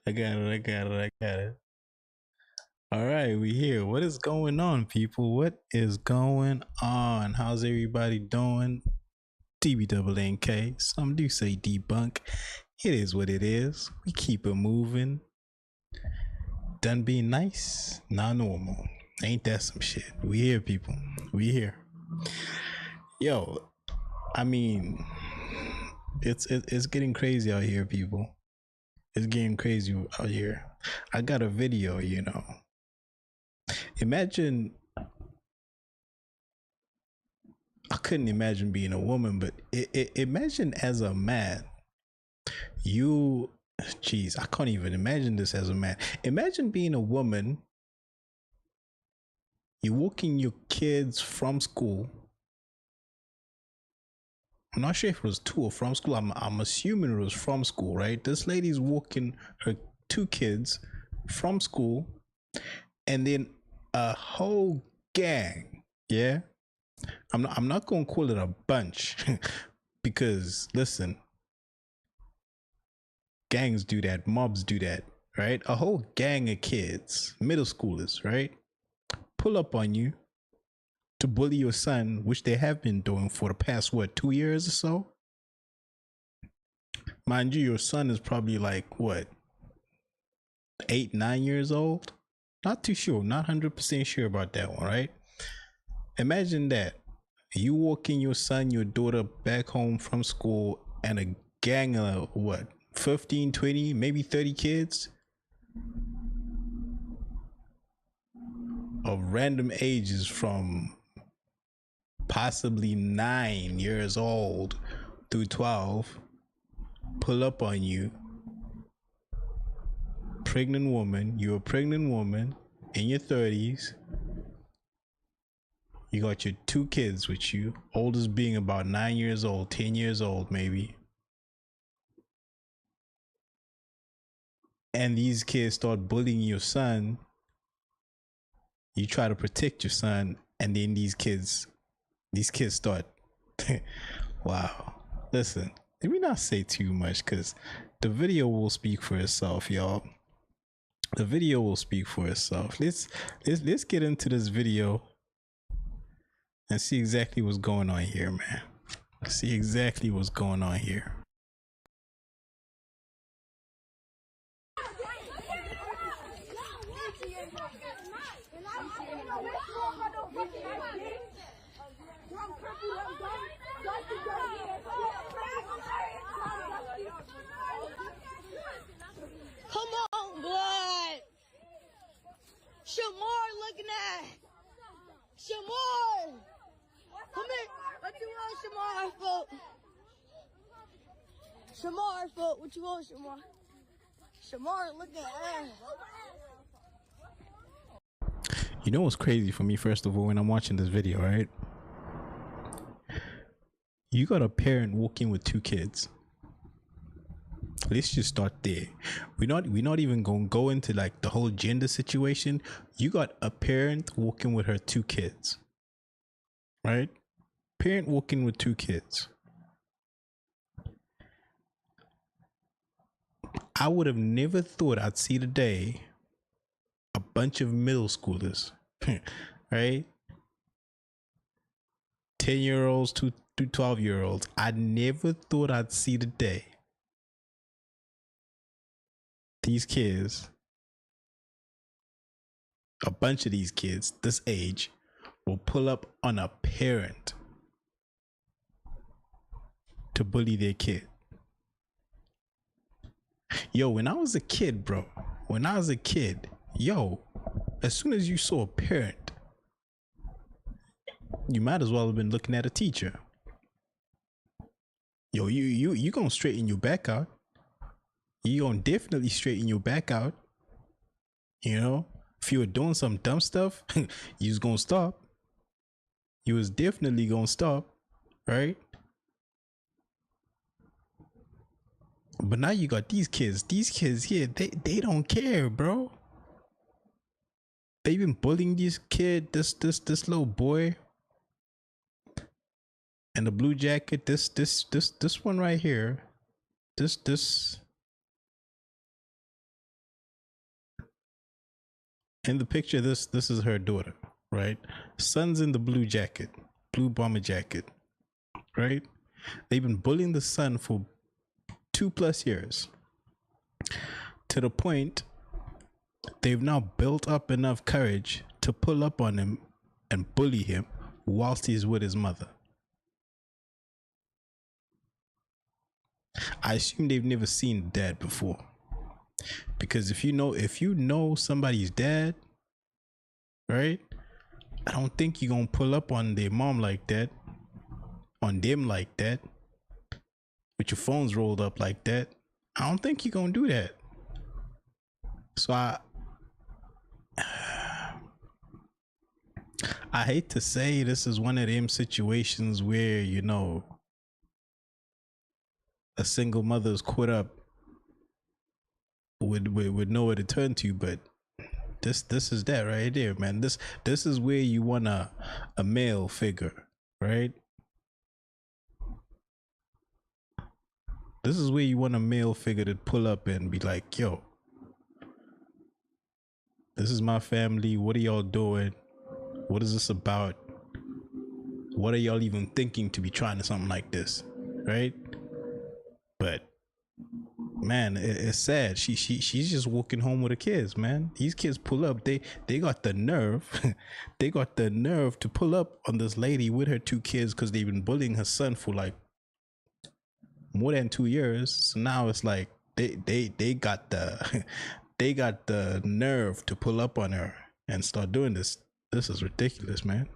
I got it. I got it. I got it. All right, we here. What is going on, people? What is going on? How's everybody doing? DBNK. Some do say debunk. It is what it is. We keep it moving. Done being nice, not normal. Ain't that some shit? We here, people. We here. Yo, I mean, it's getting crazy out here, people. It's getting crazy out here. I got a video, Imagine, I couldn't imagine being a woman, but imagine as a man, you, jeez, I can't even imagine this as a man. Imagine being a woman, you walking your kids from school. I'm not sure if it was to or from school. I'm assuming it was from school, right? This lady's walking her two kids from school, and then a whole gang, yeah. I'm not gonna call it a bunch because listen, gangs do that, mobs do that, right? A whole gang of kids, middle schoolers, right? Pull up on you to bully your son, which they have been doing for the past 2 years or so. Mind you, your son is probably like 8, 9 years old. Not too sure, not 100% sure about that one, right? Imagine that you walking your son, your daughter back home from school, and a gang of 15, 20, maybe 30 kids of random ages from possibly 9 years old through 12 pull up on you. Pregnant woman, you're a pregnant woman in your 30s. You got your two kids with you, oldest being about 9 years old, 10 years old, maybe. And these kids start bullying your son. You try to protect your son, and then these kids start. Wow. Listen, let me not say too much because the video will speak for itself, y'all. The video will speak for itself. Let's get into this video and see exactly what's going on here, man. See exactly what's going on here. Come on, blood. Shamar looking at. Shamar. Come here. What you want, Shamar, foot? Shamar, foot. What you want, Shamar? Shamar looking at. You know what's crazy for me, first of all, when I'm watching this video, right? You got a parent walking with two kids. Let's just start there. We're not even gonna go into like the whole gender situation. You got a parent walking with her two kids, right? Parent walking with two kids. I would have never thought I'd see the day a bunch of middle schoolers, right? 10-year-olds to 12-year-olds. I never thought I'd see the day these kids, a bunch of these kids this age, will pull up on a parent to bully their kid. Yo, when I was a kid, bro, as soon as you saw a parent, you might as well have been looking at a teacher. Yo, you gonna straighten your back out. You gonna definitely straighten your back out. You know, if you were doing some dumb stuff, you was gonna stop. You was definitely gonna stop, right? But now you got these kids. These kids here, they don't care, bro. They've been bullying this kid, this little boy, and the blue jacket. This one right here. This in the picture, this is her daughter, right? Son's in the blue jacket, blue bomber jacket, right? They've been bullying the son for 2+ years, to the point they've now built up enough courage to pull up on him and bully him whilst he's with his mother. I assume they've never seen dad before, because if you know somebody's dad, right, I don't think you're gonna pull up on their mom like that, on them like that, with your phones rolled up like that. I don't think you're gonna do that. So I hate to say this is one of them situations where, you know, a single mother's caught up with nowhere to turn to, but this is that right there, man. This is where you want a male figure, right? This is where you want a male figure to pull up and be like, yo, this is my family. What are y'all doing? What is this about? What are y'all even thinking to be trying to something like this, right? But man, it's sad. She's just walking home with her kids, man. These kids pull up. They got the nerve. They got the nerve to pull up on this lady with her 2 kids because they've been bullying her son for like more than 2 years. So now it's like they got the they got the nerve to pull up on her and start doing this. This is ridiculous, man.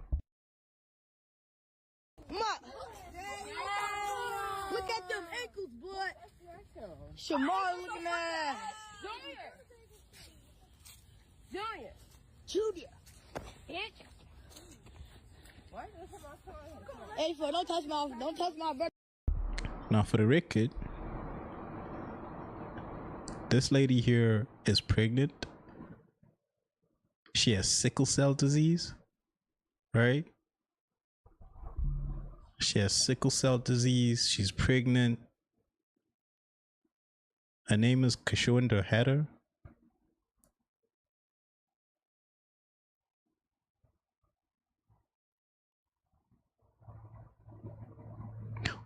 Look at them ankles, boy. Shamar looking at Junior. Hey, don't touch my brother. Now, for the record, this lady here is pregnant. She has sickle cell disease, right? She has sickle cell disease. She's pregnant. Her name is Kashonda Hatter.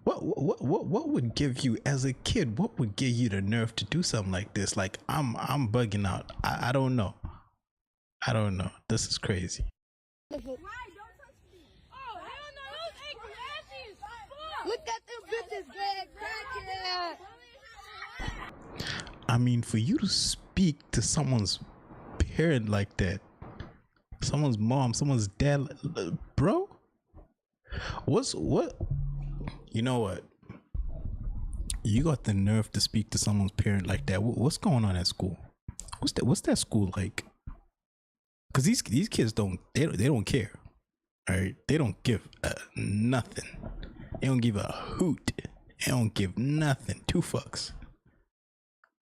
What would give you, as a kid, what would give you the nerve to do something like this? Like, I'm bugging out. I don't know. I don't know. This is crazy. Look at them bitches, Greg. I mean, for you to speak to someone's parent like that, someone's mom, someone's dad, bro, what? You know what? You got the nerve to speak to someone's parent like that. What's going on at school? What's that school like? Because these kids don't care. All right, they don't give nothing. They don't give a hoot. They don't give nothing. 2 fucks.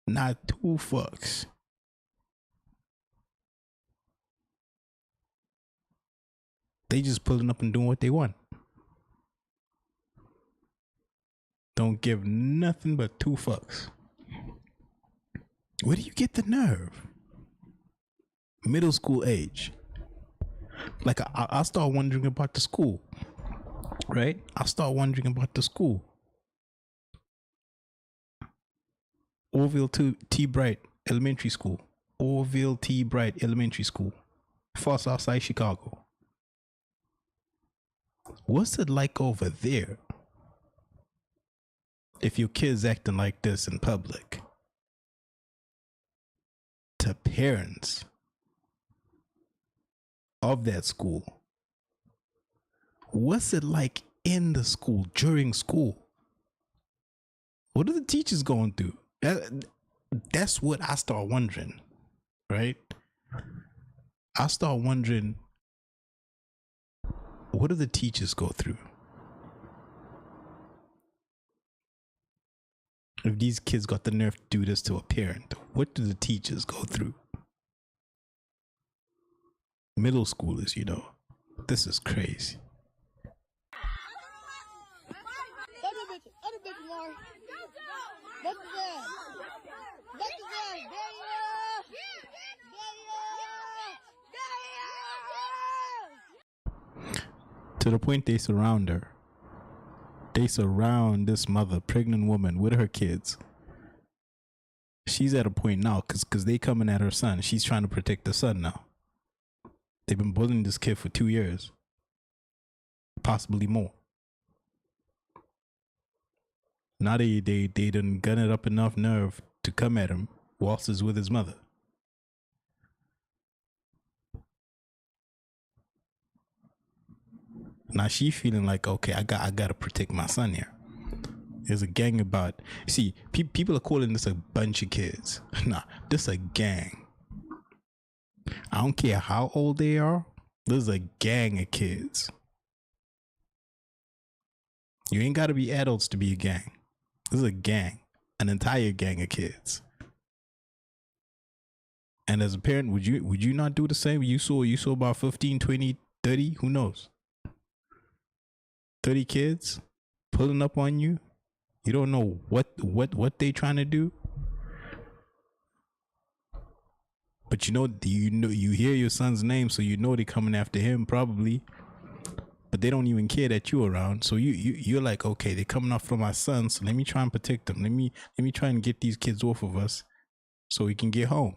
Not 2 fucks. They just pulling up and doing what they want. Don't give nothing but 2 fucks. Where do you get the nerve? Middle school age. Like, I start wondering about the school, right? I start wondering about the school. Orville T. Bright Elementary School. Orville T. Bright Elementary School. Far Southside Chicago. What's it like over there if your kid's acting like this in public? To parents of that school. What's it like in the school, during school? What are the teachers going through? That's what I start wondering, right? I start wondering, what do the teachers go through? If these kids got the nerve to do this to a parent, what do the teachers go through? Middle schoolers, you know. This is crazy. To the point they surround her. They surround this mother, pregnant woman, with her kids. She's at a point now because they coming at her son. She's trying to protect the son now. They've been bullying this kid for 2 years. Possibly more. Now they done gun it up enough nerve to come at him whilst he's with his mother. Now she feeling like, okay, I gotta protect my son here. There's a gang about. See, people are calling this a bunch of kids. Nah, this a gang. I don't care how old they are. There's a gang of kids. You ain't gotta be adults to be a gang. This is a gang, an entire gang of kids. And as a parent, would you not do the same? You saw about 15, 20, 30, who knows? 30 kids pulling up on you. You don't know what they trying to do. But you hear your son's name, so you know they coming after him probably. But they don't even care that you're around. So you're like, okay, they're coming after my son, so let me try and protect them. Let me try and get these kids off of us so we can get home.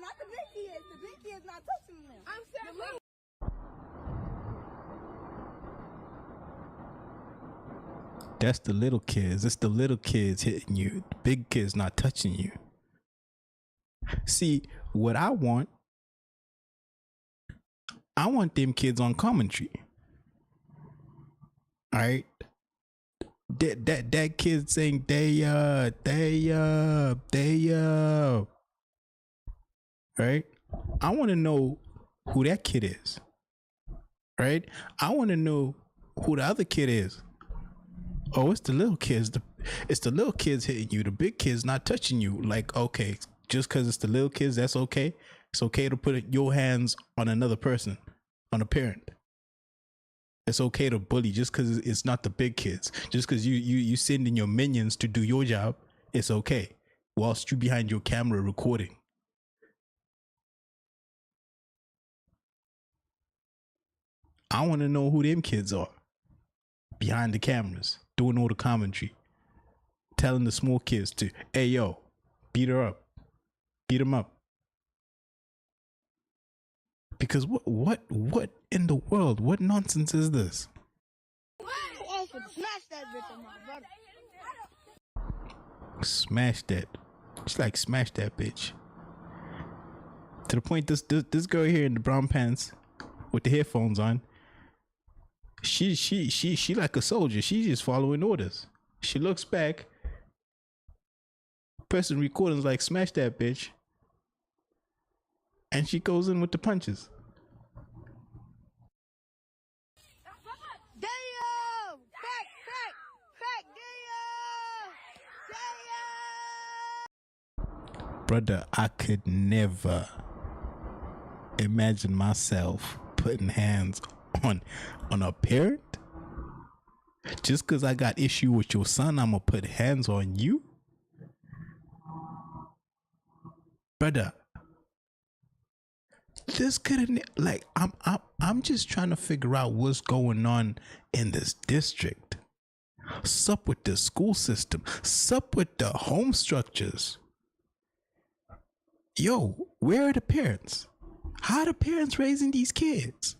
Not the big kids. The big kids not touching them. I'm saying the little. That's the little kids. It's the little kids hitting you. The big kids not touching you. See, what I want them kids on commentary. All right. That kid saying they right? I want to know who that kid is. Right? I want to know who the other kid is. Oh, it's the little kids. It's the little kids hitting you. The big kids not touching you. Like, okay, just because it's the little kids, that's okay. It's okay to put your hands on another person, on a parent. It's okay to bully just because it's not the big kids. Just because you sending your minions to do your job, it's okay. Whilst you behind your camera recording. I want to know who them kids are behind the cameras, doing all the commentary, telling the small kids to, hey, yo, beat her up, beat them up. Because what in the world, what nonsense is this? Smash that bitch on my brother. Smash that. She's like, smash that bitch. To the point, this girl here in the brown pants with the headphones on, she like a soldier. She's just following orders. She looks back. Person recording's like, smash that bitch. And she goes in with the punches. Damn! Damn! Brother, I could never imagine myself putting hands on a parent. Just because I got issue with your son, I'm gonna put hands on you? Brother, this couldn't, like, I'm just trying to figure out what's going on in this district. Sup with the school system, sup with the home structures. Yo, where are the parents? How are the parents raising these kids?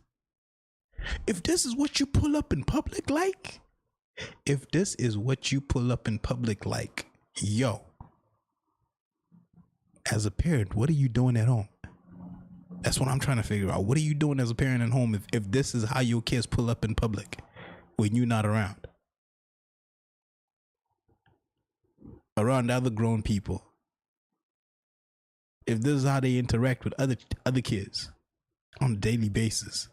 If this is what you pull up in public like, yo, as a parent, what are you doing at home? That's what I'm trying to figure out. What are you doing as a parent at home if this is how your kids pull up in public when you're not around? Around other grown people. If this is how they interact with other kids on a daily basis.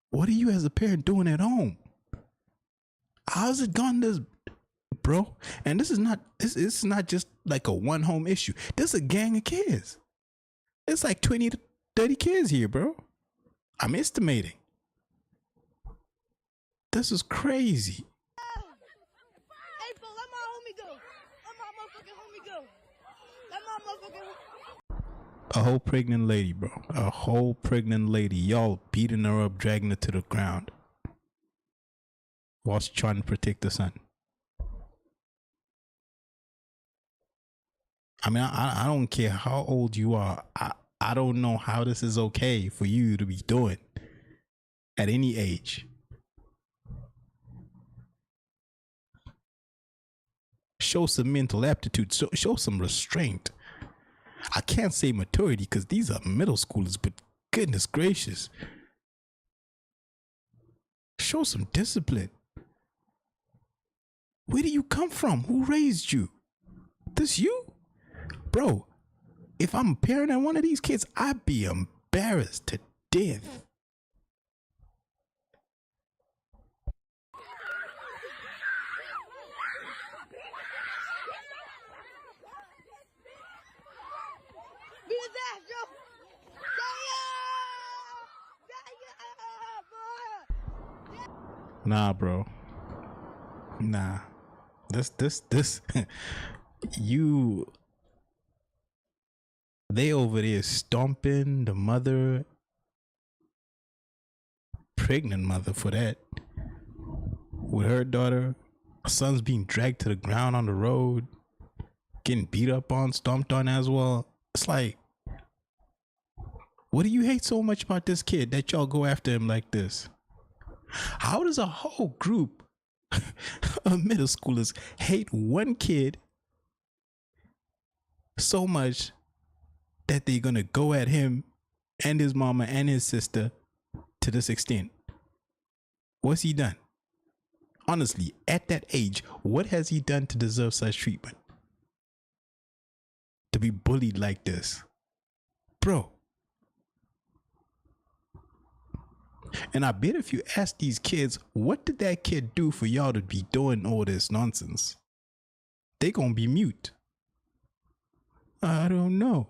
What are you as a parent doing at home? How's it gone this, bro? And this is not just like a one home issue. This is a gang of kids. It's like 20 to 30 kids here, bro. I'm estimating. this is crazy. Hey, bro, let my homie go. Let my motherfucking homie go. Let my motherfucking. A whole pregnant lady, bro. A whole pregnant lady. Y'all beating her up, dragging her to the ground while she's trying to protect the son. I mean, I don't care how old you are. I don't know how this is okay for you to be doing at any age. Show some mental aptitude. Show some restraint. I can't say maturity because these are middle schoolers, but goodness gracious. Show some discipline. Where do you come from? Who raised you? This you? Bro, if I'm a parent of one of these kids, I'd be embarrassed to death. Beat his ass, yo. Nah, bro. Nah. This you, they over there stomping the mother, pregnant mother for that, with her daughter. Her son's being dragged to the ground on the road, getting beat up on, stomped on as well. It's like, what do you hate so much about this kid that y'all go after him like this? How does a whole group of middle schoolers hate one kid so much that they're gonna go at him and his mama and his sister to this extent? What's he done? Honestly, at that age, what has he done to deserve such treatment? To be bullied like this? Bro. And I bet if you ask these kids, what did that kid do for y'all to be doing all this nonsense? They gonna be mute. I don't know.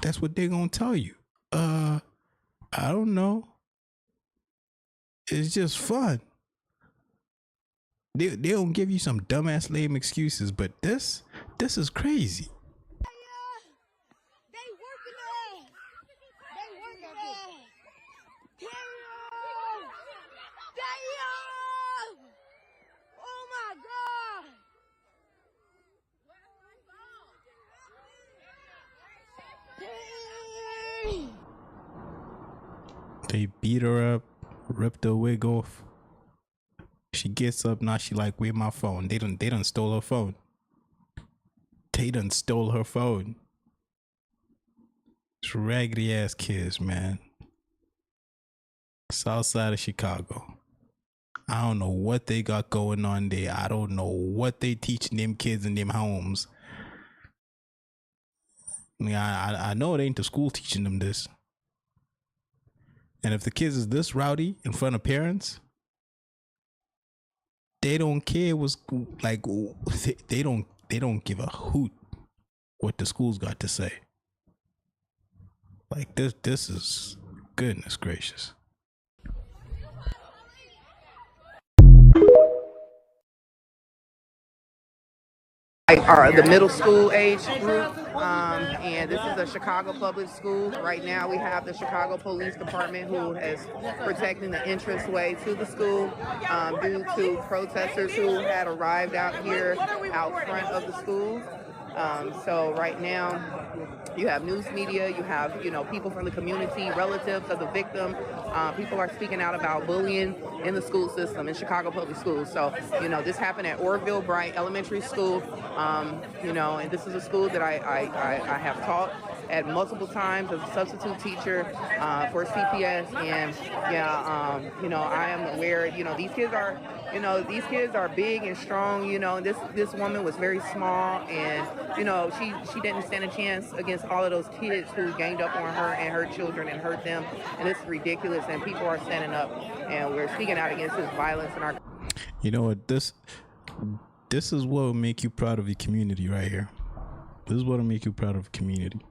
That's what they gonna tell you. I don't know. It's just fun. They don't give you some dumbass lame excuses, but this is crazy. They working ass. They working ass. Damn. Damn. Oh my God. Damn. They beat her up, ripped her wig off. She gets up, now she like, where my phone? They done stole her phone. They done stole her phone. It's raggedy ass kids, man. South side of Chicago. I don't know what they got going on there. I don't know what they teaching them kids in them homes. I mean, I know it ain't the school teaching them this. And if the kids is this rowdy in front of parents, they don't care what's like. They don't give a hoot what the school's got to say. Like this is goodness gracious. Are the middle school age group, and this is a Chicago public school. Right now we have the Chicago Police Department who is protecting the entranceway to the school due to protesters who had arrived out here out front of the school. So right now you have news media, you have, people from the community, relatives of the victim. People are speaking out about bullying in the school system, in Chicago public schools. So, this happened at Orville Elementary School, and this is a school that I have taught at multiple times as a substitute teacher for CPS. And I am aware, these kids are big and strong, and this woman was very small, and, she didn't stand a chance against all of those kids who ganged up on her and her children and hurt them. And it's ridiculous, and people are standing up, and we're speaking out against this violence in our. You know what, this is what will make you proud of your community right here. This is what will make you proud of a community.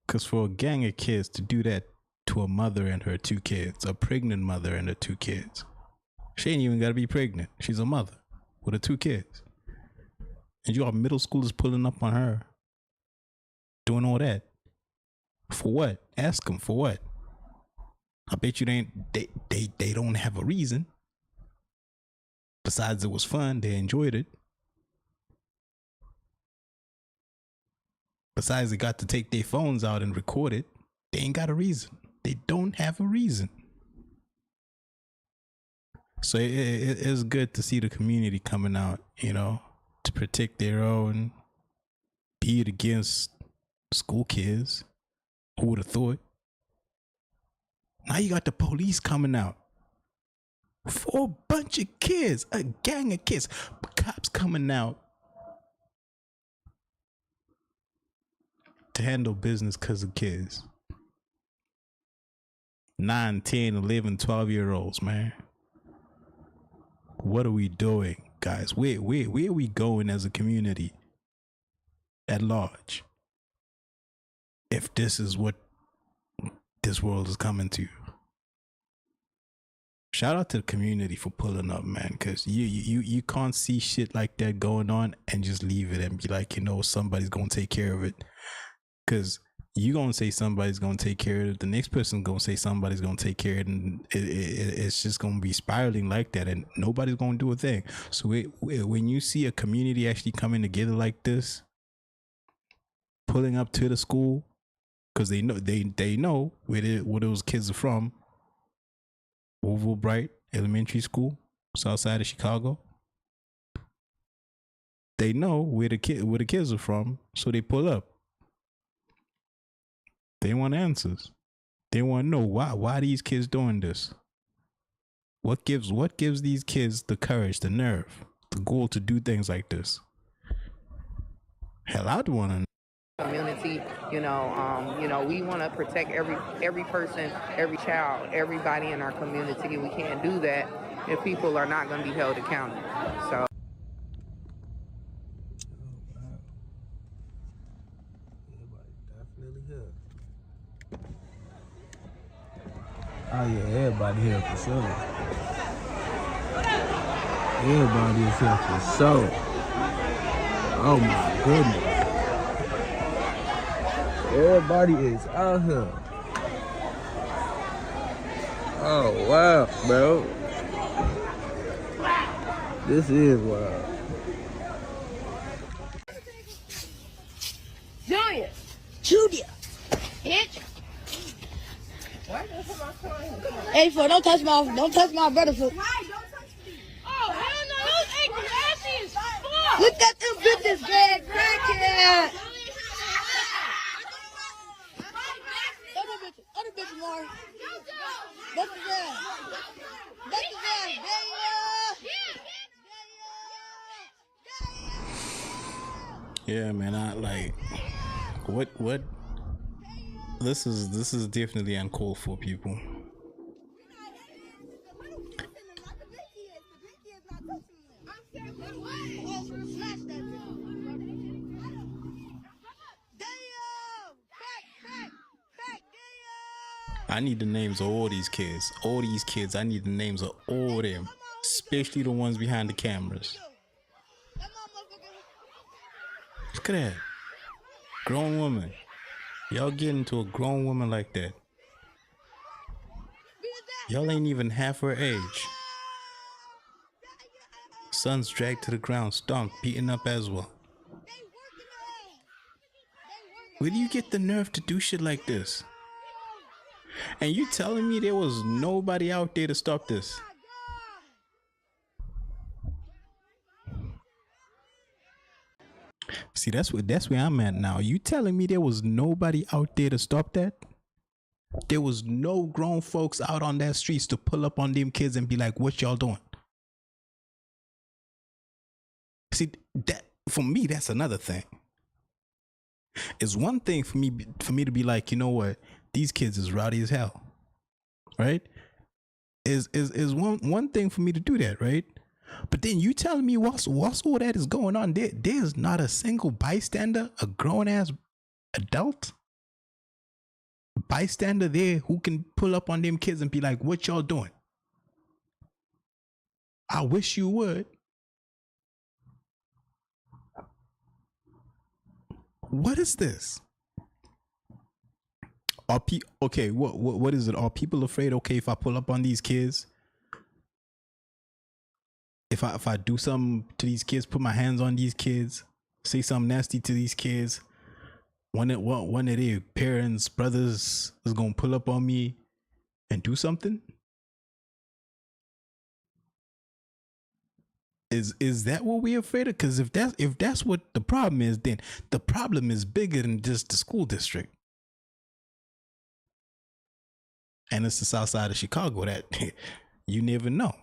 Because for a gang of kids to do that to a mother and her 2 kids, a pregnant mother and her 2 kids. She ain't even got to be pregnant. She's a mother with her 2 kids. And you all middle schoolers pulling up on her, doing all that. For what? Ask them for what? I bet you they don't have a reason. Besides it was fun, they enjoyed it. Besides they got to take their phones out and record it, they ain't got a reason. They don't have a reason. So it's good to see the community coming out, you know, to protect their own, be it against school kids. Who would have thought? Now you got the police coming out for a bunch of kids, a gang of kids. Cops coming out to handle business because of kids. 9, 10, 11, 12-year-olds, man. What are we doing, guys? Where are we going as a community at large? If this is what this world is coming to. Shout out to the community for pulling up, man, because you can't see shit like that going on and just leave it and be like, you know, somebody's gonna take care of it. Because you gonna say somebody's gonna take care of it, the next person gonna say somebody's gonna take care of it, and it's just gonna be spiraling like that, and nobody's gonna do a thing. So when you see a community actually coming together like this, pulling up to the school, because they know where those kids are from. Orville Bright Elementary School, south side of Chicago. They know where the kids are from, so they pull up. They want answers. They want to know why these kids doing this. What gives these kids the courage, the nerve, the goal to do things like this? Hell, I'd want to know. Community, you know, we want to protect every person, every child, everybody in our community. We can't do that if people are not going to be held accountable. So. Oh yeah, everybody here for sure. Everybody is here for sure. Oh my goodness. Everybody is out here. Oh wow, bro. This is wild. Junior, bitch. Hey, fool, don't touch my brother, fool. Oh, hell no, those ankles ashy as fuck. Look at them bitches, bad crackhead. Other bitches, Lauren. Both of them. Yeah, man, I like what this is definitely uncalled for, people. I need the names of all these kids. All these kids, I need the names of all of them. Especially the ones behind the cameras. Look at that. Grown woman. Y'all get into a grown woman like that. Y'all ain't even half her age. Son's dragged to the ground, stomped, beaten up as well. Where do you get the nerve to do shit like this? And you telling me there was nobody out there to stop this? See, that's where I'm at now. You telling me there was nobody out there to stop that? There was no grown folks out on that streets to pull up on them kids and be like, what y'all doing? See, that for me, that's another thing. It's one thing for me to be like, you know what, these kids is rowdy as hell, right? Is one thing for me to do that, right? But then you telling me whilst all that is going on, there's not a single bystander, a grown ass adult bystander there who can pull up on them kids and be like, what y'all doing? I wish you would. What is this? Okay, what is it? Are people afraid, okay, if I pull up on these kids, if I do something to these kids, put my hands on these kids, say something nasty to these kids, one of their parents, brothers is gonna pull up on me and do something? Is that what we're afraid of? Because if that's what the problem is, then the problem is bigger than just the school district. And it's the south side of Chicago that you never know.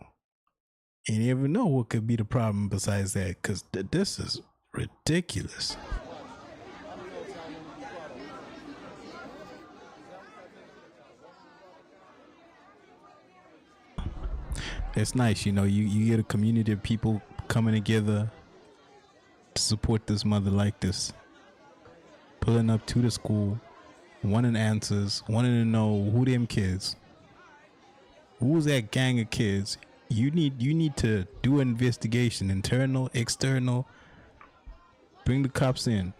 You never know what could be the problem besides that, because this is ridiculous. It's nice, you know, you get a community of people coming together to support this mother like this, pulling up to the school, wanting answers, wanting to know who them kids, who's that gang of kids. You need to do an investigation, internal, external, bring the cops in,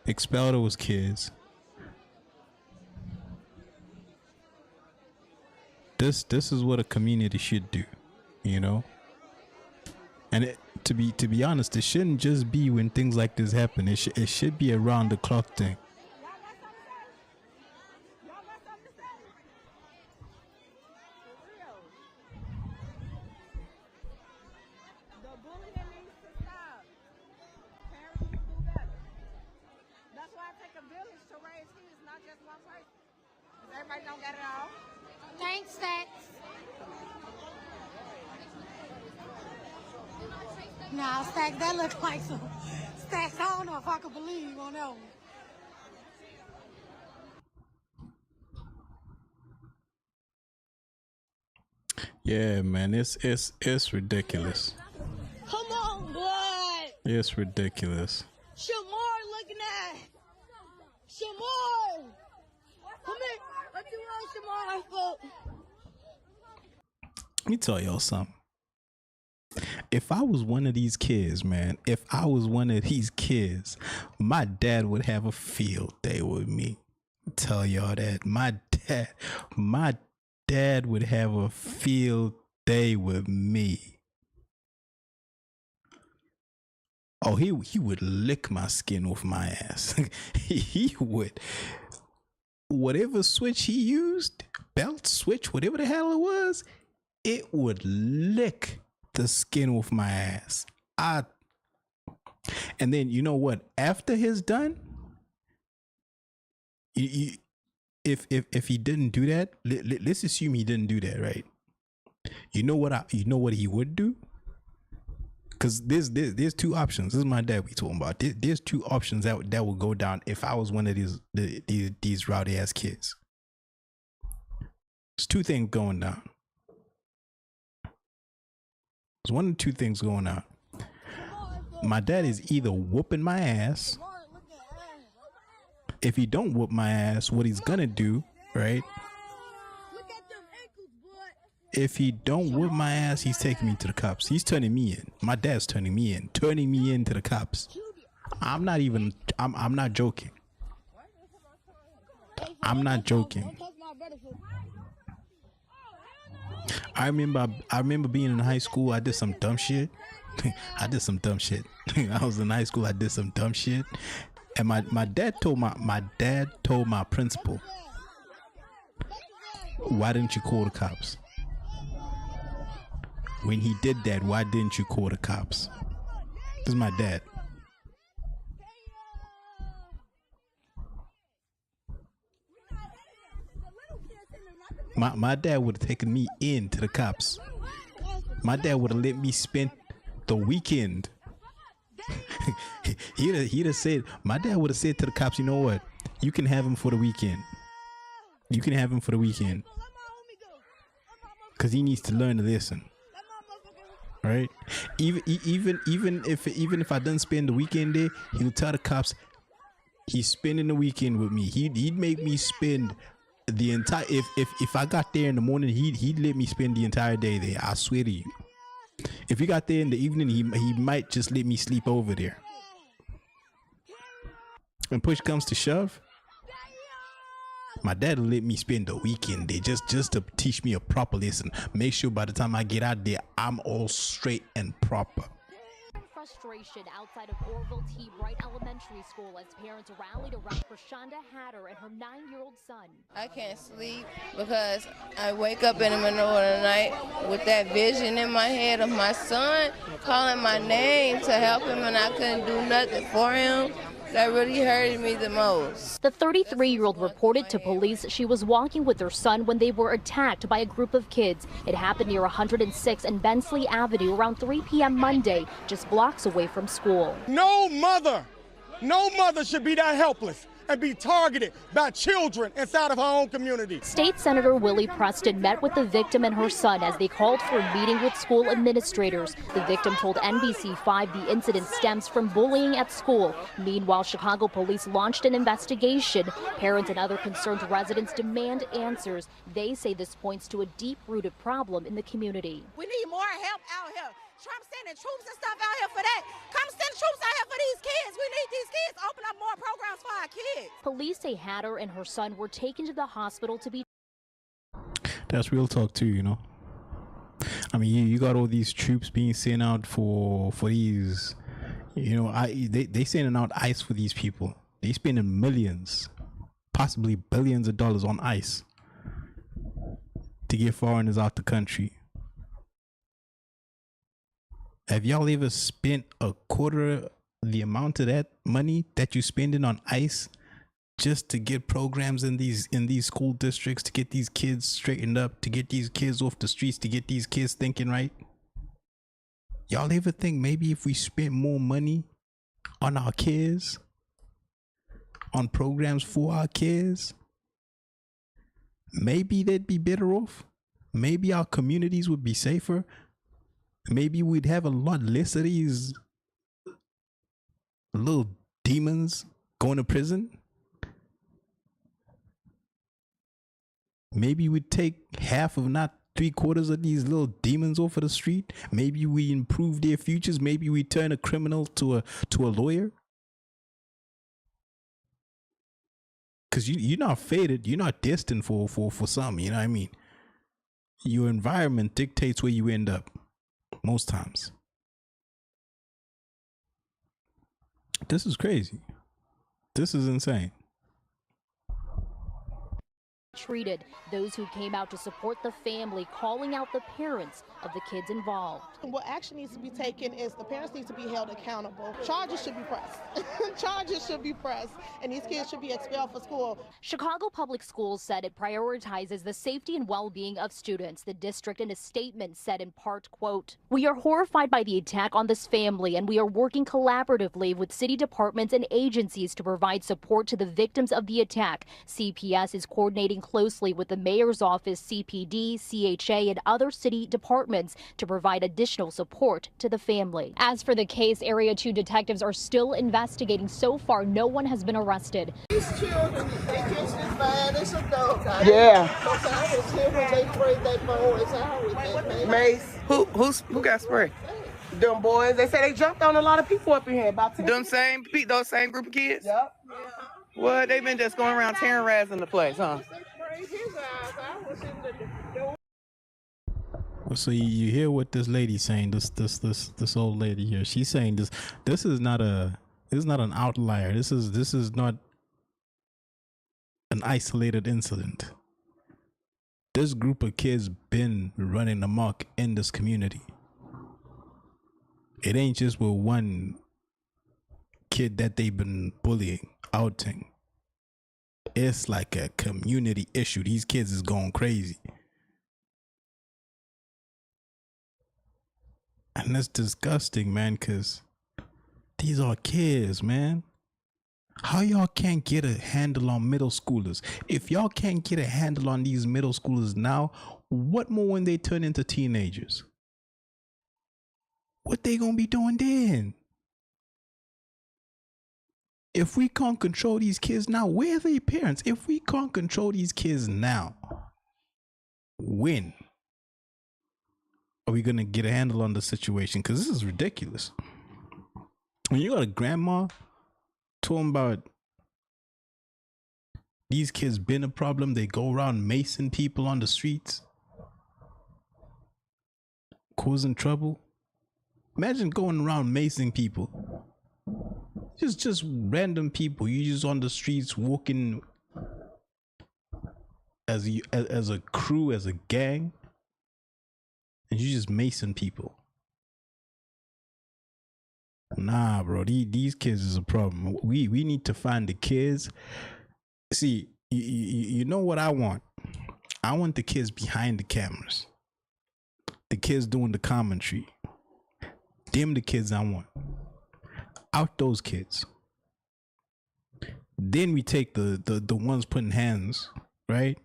expel those kids. This is what a community should do, you know. And to be honest, it shouldn't just be when things like this happen. It should be a round the clock thing. Everybody don't get it all. Thanks, Stacks. Nah, Stacks, that looks like some Stacks. I don't know if I can believe you on that one. Yeah, man, it's ridiculous. Come on, boy. It's ridiculous. Shamar looking at. Shamar. Come here. What you want, Shamar? Let me tell y'all something. If I was one of these kids, man, my dad would have a field day with me. I'll tell y'all that. My dad would have a field day with me. Oh, he would lick my skin with my ass. He would. Whatever switch he used, belt switch, whatever the hell it was, it would lick the skin with my ass. And then you know what? After he's done, if he didn't do that, let's assume he didn't do that, right? You know what he would do? Because there's two options. This is my dad we talking about. There's two options that would go down if I was one of these rowdy ass kids. There's two things going down. There's one of two things going on. My dad is either whooping my ass. If he don't whoop my ass, what he's gonna do, right? If he don't whoop my ass, he's taking me to the cops. He's turning me in. My dad's turning me in to the cops. I'm not joking. I'm not joking. I remember being in high school. I did some dumb shit. I was in high school. I did some dumb shit. And my dad told my principal, why didn't you call the cops? When he did that, why didn't you call the cops? This is my dad. My dad would have taken me in to the cops. My dad would have let me spend the weekend. he'd have said, my dad would have said to the cops, you know what? You can have him for the weekend. You can have him for the weekend. Because he needs to learn to listen. Right? Even if I didn't spend the weekend there, he would tell the cops, He's spending the weekend with me. He'd make me spend the entire if I got there in the morning, he'd let me spend the entire day there. I swear to you. If he got there in the evening, he might just let me sleep over there. When push comes to shove, my dad will let me spend the weekend there just to teach me a proper lesson. Make sure by the time I get out there, I'm all straight and proper. Frustration outside of Orville T. Elementary School as parents rallied around Prashanda Hatter and her 9-year-old son. I can't sleep because I wake up in the middle of the night with that vision in my head of my son calling my name to help him, and I couldn't do nothing for him. That really hurted me the most. The 33-year-old reported to police she was walking with her son when they were attacked by a group of kids. It happened near 106 and Bensley Avenue around 3 p.m. Monday, just blocks away from school. No mother should be that helpless and be targeted by children inside of her own community. State Senator Willie Preston met with the victim and her son as they called for a meeting with school administrators. The victim told NBC5 the incident stems from bullying at school. Meanwhile, Chicago police launched an investigation. Parents and other concerned residents demand answers. They say this points to a deep-rooted problem in the community. We need more help out here. Trump sending troops and stuff out here for that. Come send troops out here for these kids. We need these kids. Open up more programs for our kids. Police say Hatter and her son were taken to the hospital to be... That's real talk too, you know. I mean, you got all these troops being sent out for these, you know, they sending out ICE for these people. They spending millions, possibly billions of dollars on ICE to get foreigners out the country. Have y'all ever spent a quarter the amount of that money that you spending on ICE just to get programs in these school districts, to get these kids straightened up, to get these kids off the streets, to get these kids thinking right? Y'all ever think maybe if we spent more money on our kids, on programs for our kids, maybe they'd be better off? Maybe our communities would be safer? Maybe we'd have a lot less of these little demons going to prison? Maybe we'd take half of, not 3/4 of these little demons off of the street. Maybe we improve their futures. Maybe we turn a criminal to a lawyer. Because you're not fated, you're not destined for something, you know what I mean? Your environment dictates where you end up. Most times. This is crazy. This is insane. Treated those who came out to support the family, calling out the parents of the kids involved. What action needs to be taken is the parents need to be held accountable. Charges should be pressed. Charges should be pressed, and these kids should be expelled from school. Chicago Public Schools said it prioritizes the safety and well-being of students. The district in a statement said in part, quote, "We are horrified by the attack on this family, and we are working collaboratively with city departments and agencies to provide support to the victims of the attack. CPS is coordinating closely with the mayor's office, CPD, CHA, and other city departments to provide additional support to the family." As for the case, Area 2 detectives are still investigating. So far, no one has been arrested. These children, they catch this bad as adults. Yeah. I was here when they sprayed their boys out with that Mace. Who got sprayed? Them boys, they say they jumped on a lot of people up in here. About 10. Those same group of kids? Yep. What, they been just going around terrorizing the place, huh? So you hear what this lady's saying, this old lady here. She's saying this is not an outlier. This is not an isolated incident. This group of kids been running amok in this community. It ain't just with one kid that they've been bullying, outing. It's like a community issue. These kids is going crazy. And that's disgusting, man, because these are kids, man. How y'all can't get a handle on middle schoolers? If y'all can't get a handle on these middle schoolers now, what more when they turn into teenagers? What they gonna be doing then? If we can't control these kids now, where are their parents? If we can't control these kids now, when are we gonna get a handle on the situation? Because this is ridiculous. When you got a grandma talking about these kids been a problem, they go around macing people on the streets, causing trouble. Imagine going around macing people. Just random people. You just on the streets walking as a crew, as a gang, and you just macing people. Nah, bro. These kids is a problem. We need to find the kids. See, you know what I want? I want the kids behind the cameras. The kids doing the commentary. Them the kids I want. Out those kids. Then we take the ones putting hands, right?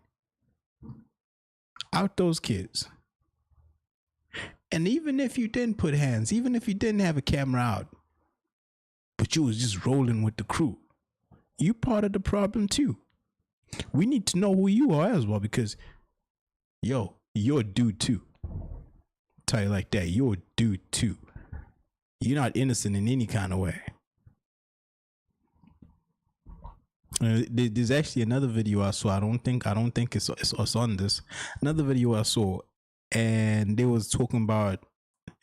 Out those kids. And even if you didn't put hands, even if you didn't have a camera out, but you was just rolling with the crew, you part of the problem too. We need to know who you are as well, because yo, you're a dude too. Tell you like that, you're a dude too. You're not innocent in any kind of way. There's actually another video I saw. I don't think it's on this. Another video I saw, and they was talking about,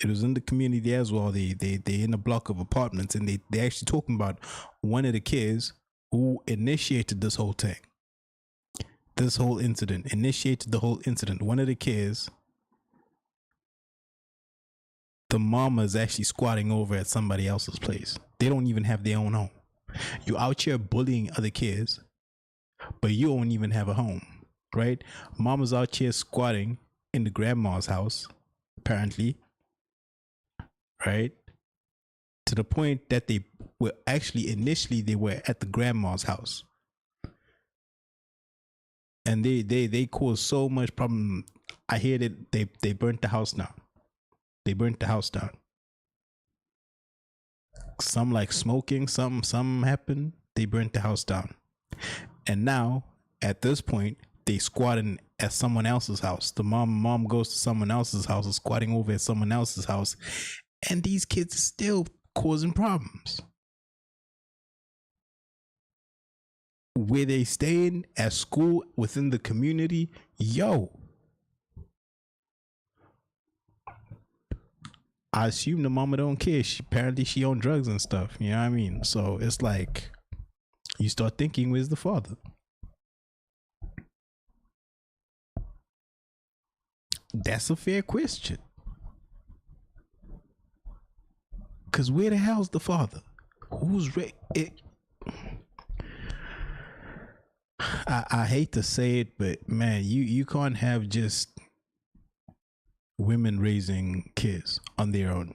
it was in the community as well. They in a block of apartments, and they actually talking about one of the kids who initiated this whole thing. This whole incident, initiated the whole incident. One of the kids, the mama is actually squatting over at somebody else's place. They don't even have their own home. You out here bullying other kids, but you don't even have a home, right? Mama's out here squatting in the grandma's house, apparently, right? To the point that they were actually, initially they were at the grandma's house. And they caused so much problem. I hear that they burnt the house down. They burnt the house down. Some like smoking, some happened. They burnt the house down. And now, at this point, they squatting at someone else's house. The mom goes to someone else's house, is squatting over at someone else's house. And these kids are still causing problems. Where they staying at school, within the community, yo. I assume the mama don't care. Apparently she on drugs and stuff. You know what I mean? So it's like, you start thinking, where's the father? That's a fair question. Because where the hell's the father? Who's I hate to say it, but man, you can't have just women raising kids on their own.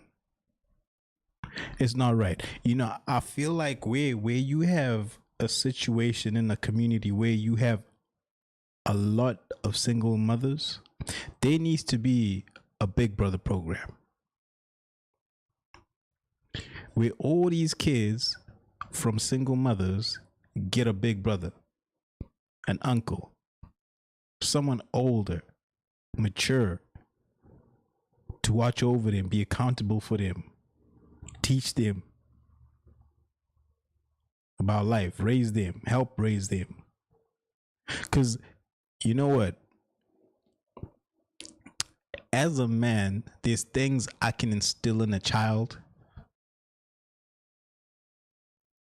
It's not right. You know, I feel like where you have a situation in a community where you have a lot of single mothers, there needs to be a Big Brother program where all these kids from single mothers get a big brother, an uncle, someone older, mature, to watch over them, be accountable for them, teach them about life, raise them, help raise them. Because you know what? As a man, there's things I can instill in a child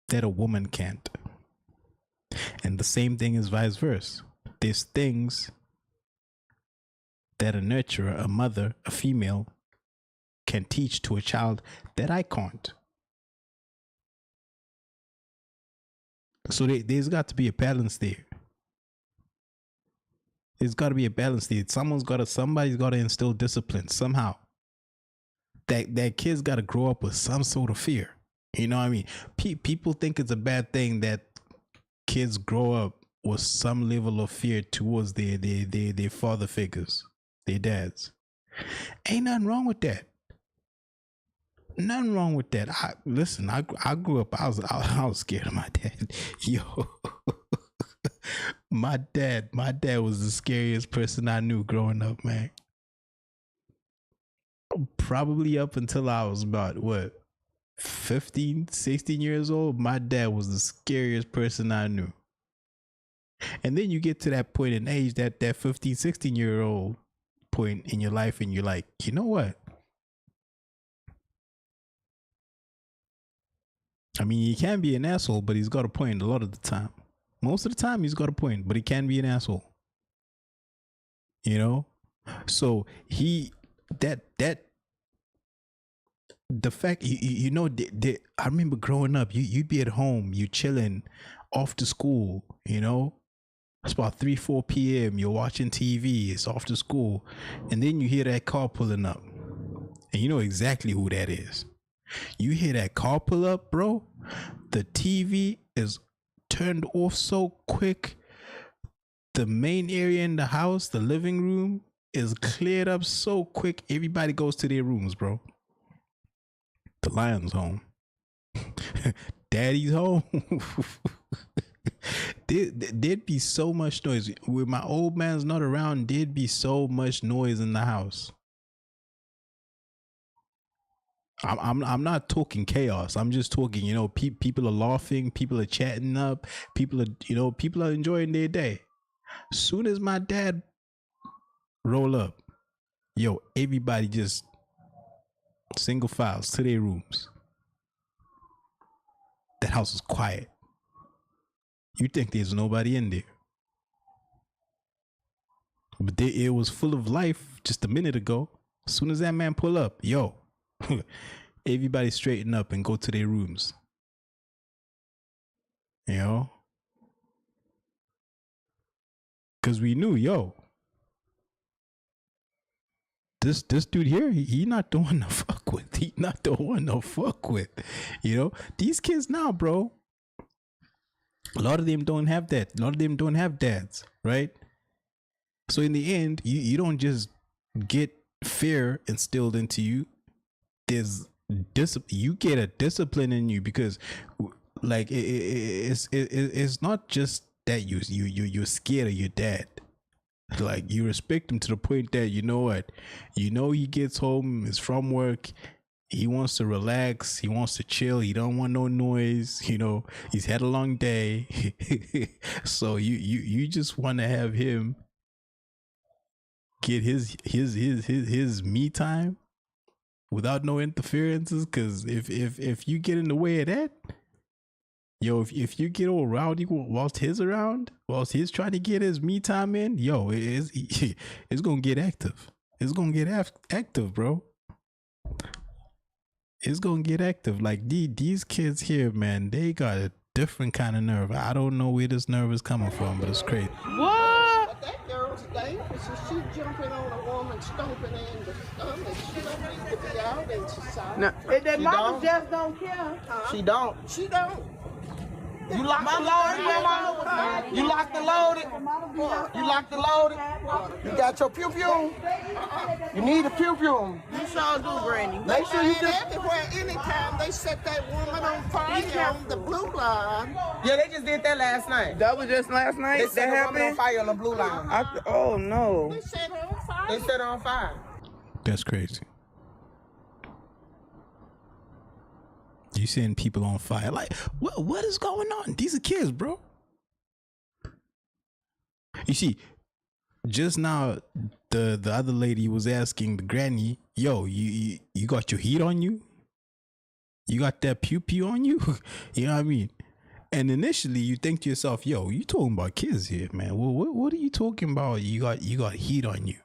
that a woman can't. And the same thing is vice versa. There's things that a nurturer, a mother, a female can teach to a child that I can't. So there's got to be a balance there. There's got to be a balance there. Somebody's got to instill discipline somehow. That kid's got to grow up with some sort of fear. You know what I mean? People think it's a bad thing that kids grow up with some level of fear towards their father figures, their dads. Ain't nothing wrong with that. Nothing wrong with that. Listen, I grew up, I was scared of my dad. Yo. my dad was the scariest person I knew growing up, man. Probably up until I was about 15, 16 years old, my dad was the scariest person I knew. And then you get to that point in age, that 15, 16-year-old point in your life, and you're like, you know what? I mean, he can be an asshole, but he's got a point a lot of the time. Most of the time, he's got a point, but he can be an asshole. You know? So the fact, you know, I remember growing up, you'd be at home, you chilling off to school, you know? It's about 3, 4 p.m. You're watching TV. It's off to school. And then you hear that car pulling up. And you know exactly who that is. You hear that car pull up, bro. The TV is turned off so quick. The main area in the house, the living room, is cleared up so quick. Everybody goes to their rooms, bro. The lion's home. Daddy's home. There'd be so much noise. When my old man's not around, there'd be so much noise in the house. I'm not talking chaos. I'm just talking, you know, people are laughing, people are chatting up, people are enjoying their day. Soon as my dad roll up, yo, everybody just single files to their rooms. That house is quiet. You think there's nobody in there. But it was full of life just a minute ago. As soon as that man pull up, yo, everybody straighten up and go to their rooms. You know? Because we knew, yo, this dude here, he not the one to fuck with. He not the one to fuck with. You know? These kids now, bro, a lot of them don't have that. A lot of them don't have dads, right? So in the end, you don't just get fear instilled into you. There's you get a discipline in you, because like it's not just that you're scared of your dad. Like, you respect him to the point that, you know what, you know, he gets home, is from work, he wants to relax, he wants to chill, he don't want no noise, you know, he's had a long day. So you just want to have him get his me time without no interferences. Because if you get in the way of that, yo, if you get all rowdy whilst he's around, whilst he's trying to get his me time in, yo, it's gonna get active. It's gonna get active, bro. It's gonna get active. Like these kids here, man, they got a different kind of nerve. I don't know where this nerve is coming from, but it's crazy. What? But that girl's dangerous. She's jumping on a woman, stomping in the stomach. She don't need to be out in society. No. And that mama just don't care. She don't. She don't. You locked and loaded, Mama? You locked and loaded? You locked and loaded? You got your pew-pew? You need a pew-pew. You sure do, Granny. Make sure you just... Everywhere, anytime they set that woman on fire on the blue line. Yeah, they just did that last night. That was just last night? They set a woman on fire on the blue line. Oh, no. They set her on fire. They set her on fire. That's crazy. You seeing people on fire? Like, what is going on? These are kids, bro. You see, just now the other lady was asking the granny, yo, you got your heat on you? You got that pew-pew on you? You know what I mean? And initially you think to yourself, yo, you talking about kids here, man. What are you talking about? You got heat on you.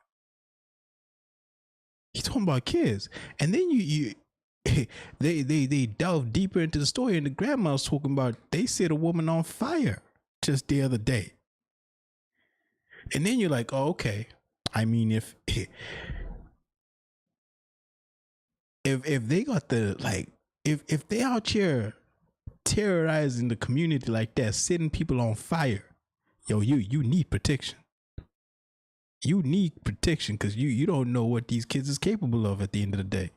You talking about kids. And then you they delve deeper into the story, and the grandma's talking about they set a woman on fire just the other day. And then you're like, oh, okay. I mean, if they got the, like, if they out here terrorizing the community like that, setting people on fire, yo, you need protection. You need protection, because you don't know what these kids is capable of at the end of the day.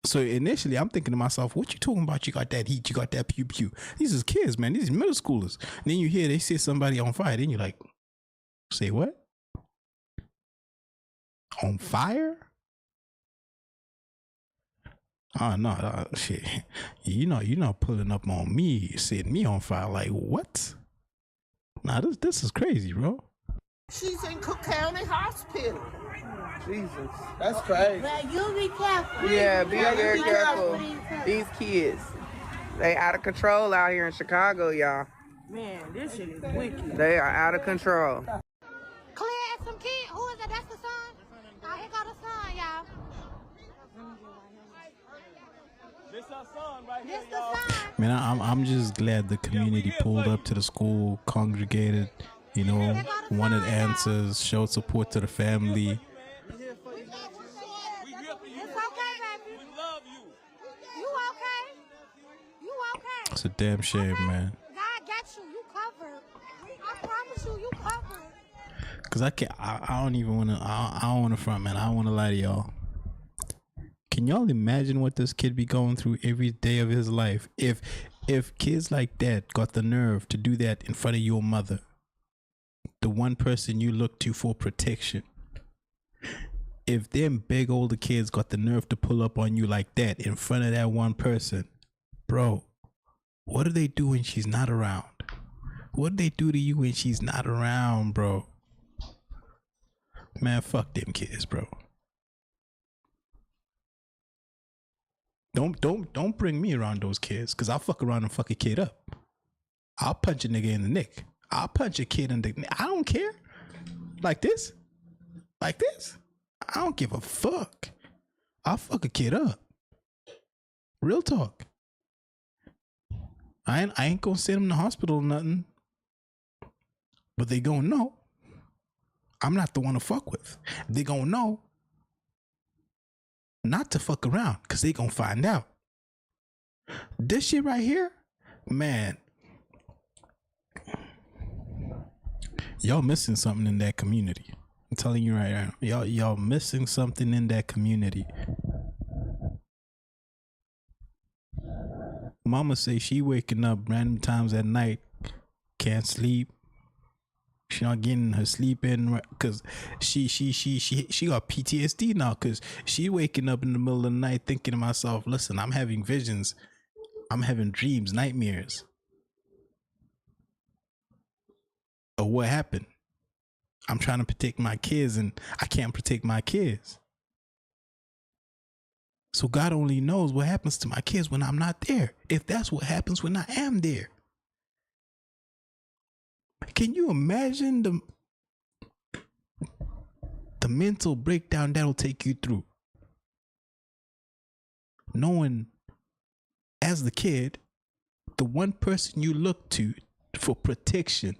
So initially, I'm thinking to myself, what you talking about? You got that heat, you got that pew pew. These is kids, man. These is middle schoolers. And then you hear they set somebody on fire. Then you're like, say what? On fire? Oh no, shit. You're not pulling up on me, setting me on fire. Like what? Nah, this is crazy, bro. She's in Cook County Hospital. Jesus, that's crazy. But you be careful. Yeah, be very careful. These kids, they out of control out here in Chicago, y'all. Man, this shit is wicked. They are out of control. Claire and some kid. Who is that? That's the son? Oh, here go the son, y'all. This our son right here, y'all. Man, I'm just glad the community pulled up to the school, congregated, you know, wanted answers, showed support to the family. It's a damn shame, man. God got you. You covered. I promise you, you covered. Cause I don't even wanna. I don't wanna front, man. I don't wanna lie to y'all. Can y'all imagine what this kid be going through every day of his life? If kids like that got the nerve to do that in front of your mother, the one person you look to for protection. If them big older kids got the nerve to pull up on you like that in front of that one person, bro. What do they do when she's not around? What do they do to you when she's not around, bro? Man, fuck them kids, bro. Don't bring me around those kids, cause I'll fuck around and fuck a kid up. I'll punch a nigga in the neck. I'll punch a kid in the neck. I don't care. Like this? Like this? I don't give a fuck. I'll fuck a kid up. Real talk. I ain't gonna send them to the hospital or nothing. But they gonna know I'm not the one to fuck with. They gonna know not to fuck around, because they gonna find out. This shit right here, man. Y'all missing something in that community. I'm telling you right now. Y'all missing something in that community. Mama say she waking up random times at night, can't sleep. She not getting her sleep in because she got PTSD now, because she waking up in the middle of the night thinking to myself, listen, I'm having visions, I'm having dreams, nightmares of what happened. I'm trying to protect my kids and I can't protect my kids. So God only knows what happens to my kids when I'm not there, if that's what happens when I am there. Can you imagine the mental breakdown that'll take you through? Knowing as the kid, the one person you look to for protection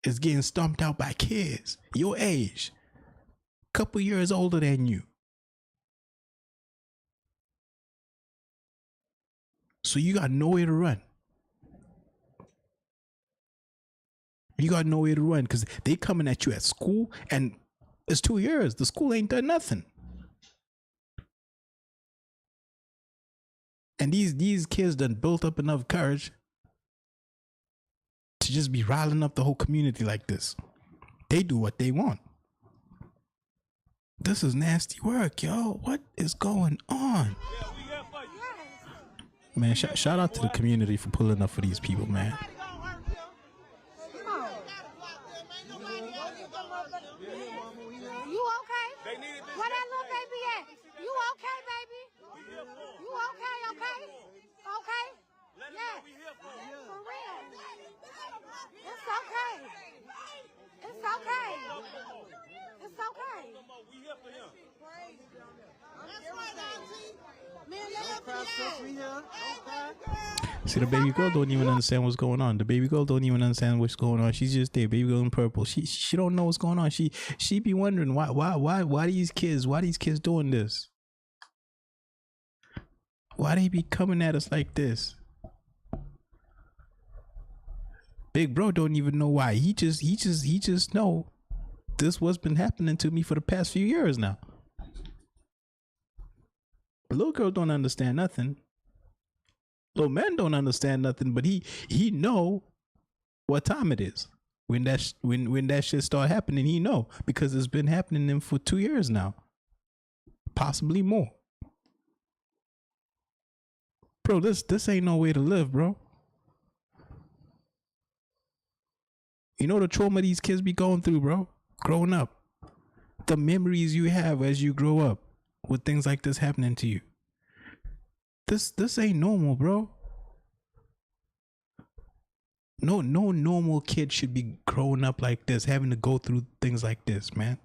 is getting stomped out by kids your age, couple years older than you. So you got nowhere to run. You got nowhere to run because they coming at you at school, and it's 2 years. The school ain't done nothing. And these kids done built up enough courage to just be riling up the whole community like this. They do what they want. This is nasty work, yo. What is going on? Man, shout out to the community for pulling up for these people, man. You okay? Where that little baby at? You okay, baby? You okay? Okay? Yeah. For real. It's okay. It's okay. It's okay. See, the baby girl don't even understand what's going on. The baby girl don't even understand what's going on. She's just there, baby girl in purple. She don't know what's going on. She be wondering why these kids doing this? Why they be coming at us like this? Big bro don't even know why. He just know this what's been happening to me for the past few years now. Little girl don't understand nothing. Little man don't understand nothing, but he know what time it is. When that shit start happening, he know, because it's been happening to him for 2 years now. Possibly more. Bro, this ain't no way to live, bro. You know the trauma these kids be going through, bro, growing up. The memories you have as you grow up with things like this happening to you. This ain't normal, bro. No normal kid should be growing up like this, having to go through things like this, man.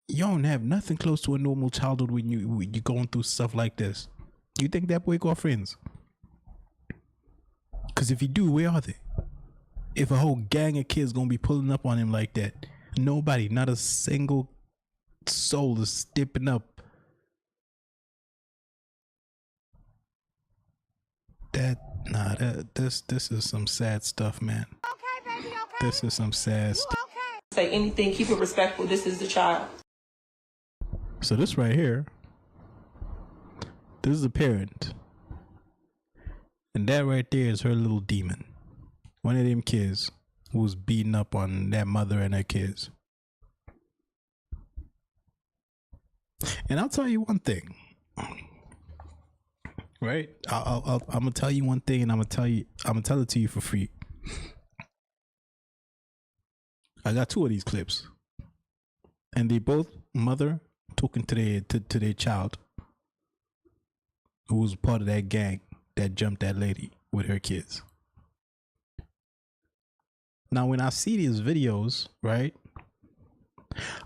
You don't have nothing close to a normal childhood when you're going through stuff like this. You think that boy got friends? Because if you do, where are they? If a whole gang of kids gonna be pulling up on him like that, nobody, not a single soul is stepping up. This is some sad stuff, man. Okay, baby, okay. This is some sad stuff. Okay. Say anything, keep it respectful. This is the child. So this right here, this is a parent. And that right there is her little demon. One of them kids who was beating up on that mother and her kids. And I'll tell you one thing. Right? I'm gonna tell you one thing, and I'm gonna tell it to you for free. I got 2 of these clips. And they both mother talking to their child, who was part of that gang that jumped that lady with her kids. Now, when I see these videos, right,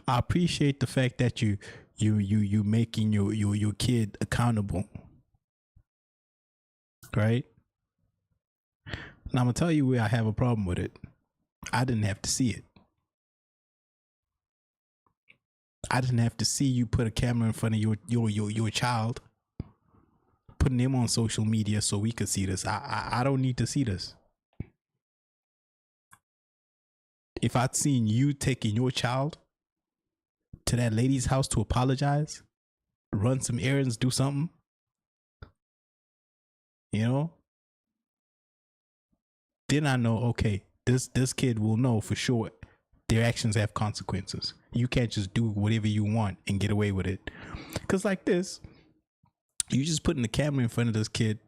I appreciate the fact that you making your kid accountable, right? Now I'm gonna tell you where I have a problem with it. I didn't have to see it. I didn't have to see you put a camera in front of your child, putting them on social media so we could see this. I don't need to see this. If I'd seen you taking your child to that lady's house to apologize, run some errands, do something, you know, then I know, okay, this kid will know for sure their actions have consequences. You can't just do whatever you want and get away with it. Because like this, you just putting the camera in front of this kid,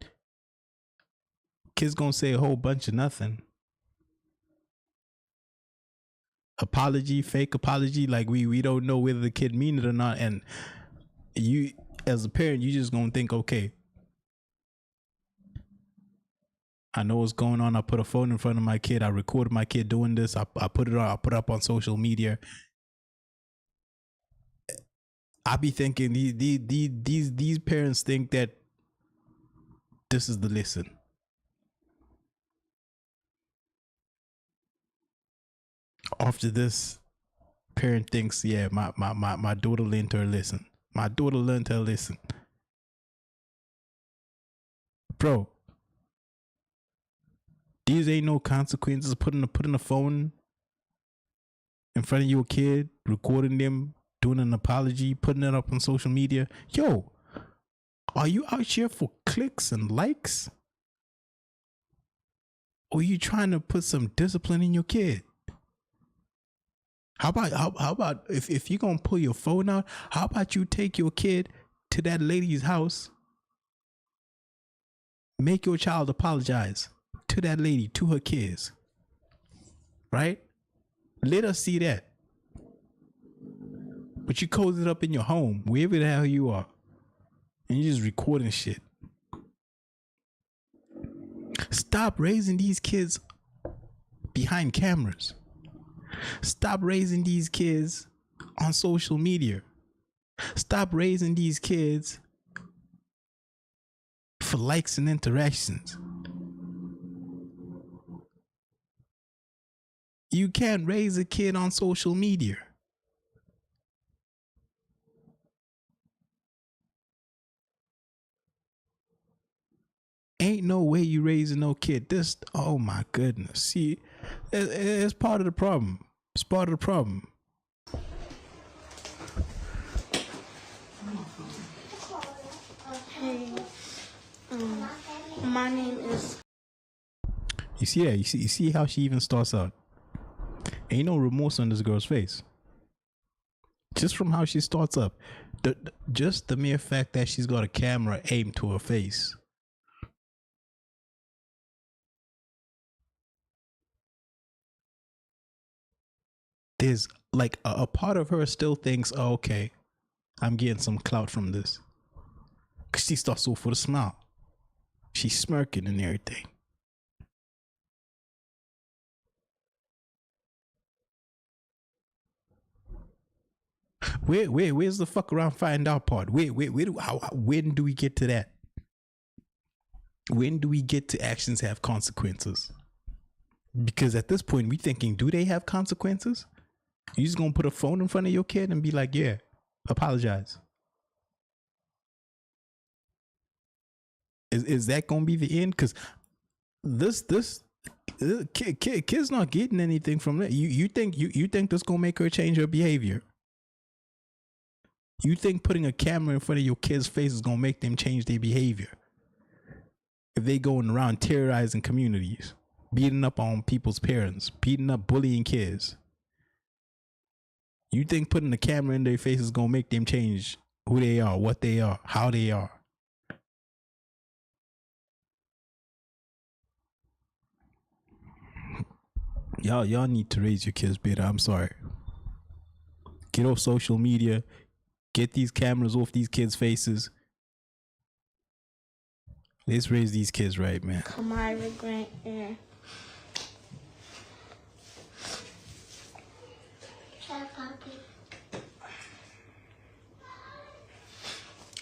kid's gonna say a whole bunch of nothing. Apology, fake apology, like we don't know whether the kid mean it or not. And you, as a parent, you just gonna think, okay, I know what's going on. I put a phone in front of my kid. I recorded my kid doing this. I put it on. I put it up on social media. I be thinking these parents think that this is the lesson. After this, parent thinks, yeah, my daughter learned her lesson. My daughter learned her lesson. Bro, these ain't no consequences. Putting a phone in front of your kid, recording them, doing an apology, putting it up on social media. Yo, are you out here for clicks and likes? Or are you trying to put some discipline in your kid? How about if you're gonna pull your phone out, how about you take your kid to that lady's house, make your child apologize to that lady, to her kids, right? Let us see that. But you close it up in your home, wherever the hell you are, and you're just recording shit. Stop raising these kids behind cameras. Stop raising these kids on social media. Stop raising these kids for likes and interactions. You can't raise a kid on social media. Ain't no way you raising no kid. This, oh my goodness. See, it's part of the problem. It's part of the problem. Hey, my name is. You see that? You see how she even starts out. Ain't no remorse on this girl's face. Just from how she starts up, just the mere fact that she's got a camera aimed to her face. There's like a part of her still thinks, oh, okay, I'm getting some clout from this. Cause she starts off with a smile. She's smirking and everything. Where's the fuck around find out part? When do we get to that? When do we get to actions have consequences? Because at this point we thinking, do they have consequences? You just gonna put a phone in front of your kid and be like, yeah, apologize. Is that gonna be the end? Because this kid's not getting anything from that. You think this gonna make her change her behavior? You think putting a camera in front of your kid's face is gonna make them change their behavior? If they going around terrorizing communities, beating up on people's parents, beating up, bullying kids, you think putting a camera in their face is gonna make them change who they are, what they are, how they are? Y'all need to raise your kids better. I'm sorry. Get off social media. Get these cameras off these kids' faces. Let's raise these kids right, man. Kamira Grant Air.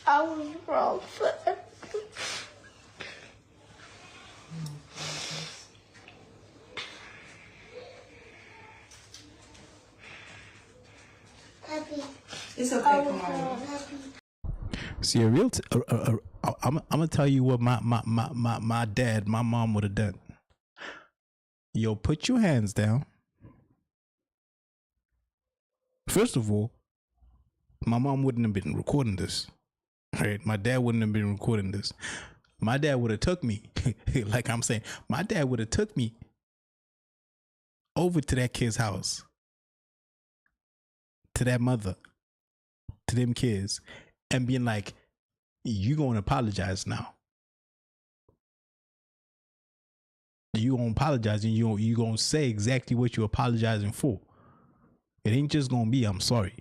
I was wrong for everything. It's okay, Kamara. See, I'm gonna tell you what my mom would have done. Yo, put your hands down. First of all, my mom wouldn't have been recording this. Right? My dad wouldn't have been recording this. My dad would have took me, like I'm saying, my dad would have took me over to that kid's house, to that mother, to them kids, and being like, you gonna apologize now. You gonna apologize, and you gonna say exactly what you're apologizing for. It ain't just gonna be, I'm sorry.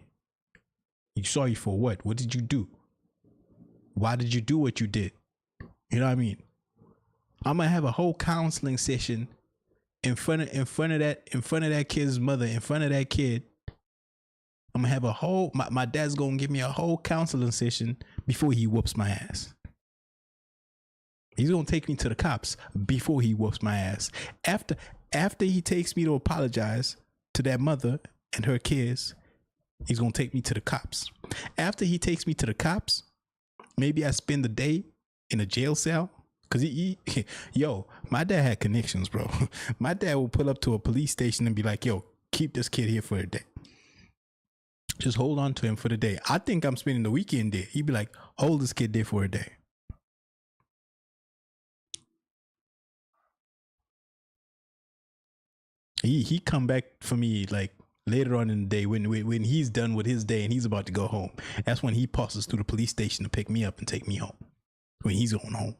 You sorry for what? What did you do? Why did you do what you did? You know what I mean? I'm gonna have a whole counseling session in front of that kid's mother, in front of that kid. I'm gonna have a whole, my dad's gonna give me a whole counseling session before he whoops my ass. He's gonna take me to the cops before he whoops my ass. After he takes me to apologize to that mother and her kids, he's gonna take me to the cops. After he takes me to the cops, maybe I spend the day in a jail cell. Cause yo, my dad had connections, bro. My dad will pull up to a police station and be like, yo, keep this kid here for a day. Just hold on to him for the day. I think I'm spending the weekend there. He'd be like, hold this kid there for a day. He come back for me like later on in the day when he's done with his day and he's about to go home. That's when he passes through the police station to pick me up and take me home. When he's going home,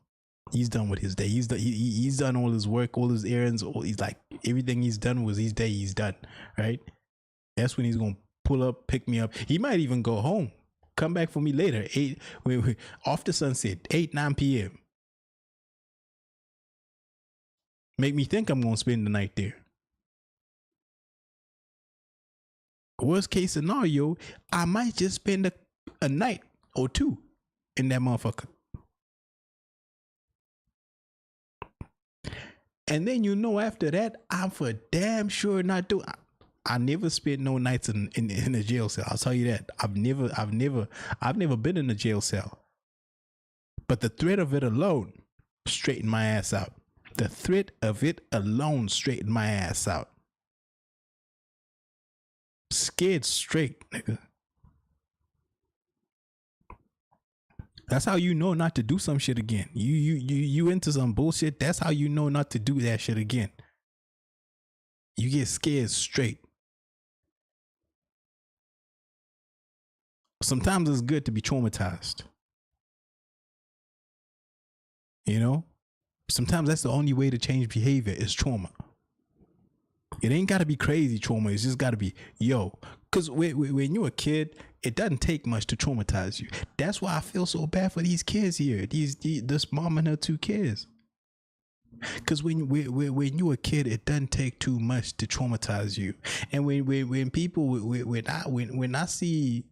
he's done with his day. He's done all his work, all his errands. He's like, everything he's done was his day. He's done, right? That's when he's gonna pull up, pick me up. He might even go home, come back for me later. After sunset, 9 p.m. Make me think I'm gonna spend the night there. Worst case scenario, I might just spend a night or two in that motherfucker. And then after that, I'm for damn sure not doing. I never spent no nights in a jail cell. I'll tell you that. I've never been in a jail cell. But the threat of it alone straightened my ass out. The threat of it alone straightened my ass out. Scared straight, nigga. That's how you know not to do some shit again. You into some bullshit. That's how you know not to do that shit again. You get scared straight. Sometimes it's good to be traumatized. You know? Sometimes that's the only way to change behavior is trauma. It ain't got to be crazy trauma. It's just got to be, yo. Because when you're a kid, it doesn't take much to traumatize you. That's why I feel so bad for these kids here. This mom and her 2 kids. Because when you're a kid, it doesn't take too much to traumatize you. And when people, when I see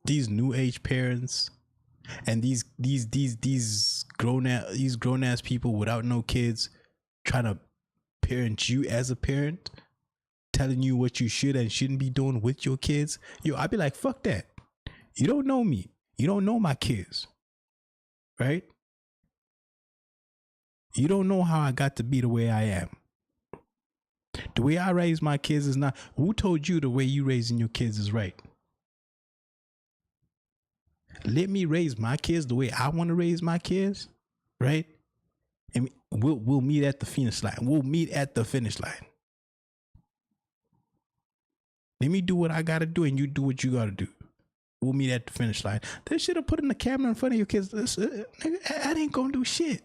these new age parents and these grown ass people without no kids trying to parent you as a parent, telling you what you should and shouldn't be doing with your kids, yo, I'd be like, fuck that. You don't know me. You don't know my kids, right? You don't know how I got to be the way I am. The way I raise my kids is not. Who told you the way you raising your kids is right? Let me raise my kids the way I want to raise my kids, right? And we'll meet at the finish line. We'll meet at the finish line. Let me do what I gotta do, and you do what you gotta do. We'll meet at the finish line. They should have put in the camera in front of your kids. Nigga, I ain't gonna do shit.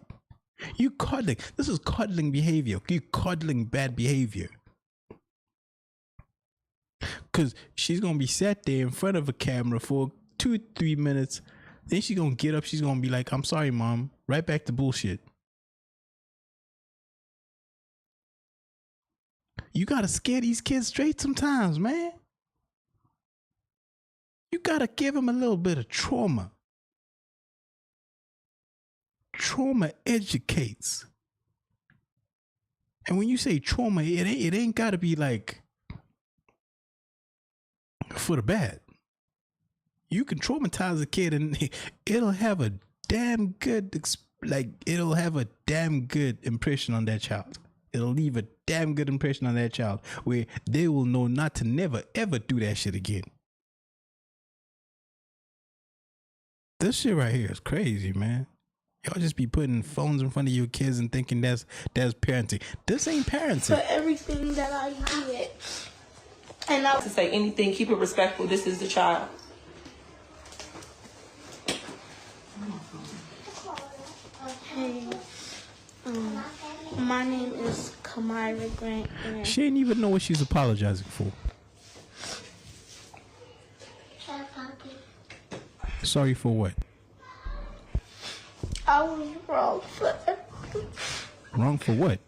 You coddling. This is coddling behavior. You coddling bad behavior. Cause she's gonna be sat there in front of a camera for 2-3 minutes. Then she's gonna get up. She's gonna be like, "I'm sorry, mom." Right back to bullshit. You gotta scare these kids straight sometimes, man. You gotta give them a little bit of trauma. Trauma educates. And when you say trauma, it ain't gotta be like for the bad. You can traumatize a kid and it'll have a damn good impression on that child. It'll leave a damn good impression on that child where they will know not to never ever do that shit again. This shit right here is crazy, man. Y'all just be putting phones in front of your kids and thinking that's parenting. This ain't parenting. For everything that I did. And I to say anything, keep it respectful. This is the child. Hey, my name is Kamira Grant. She ain't even know what she's apologizing for. Sorry for what? I was wrong for everything. Wrong for what?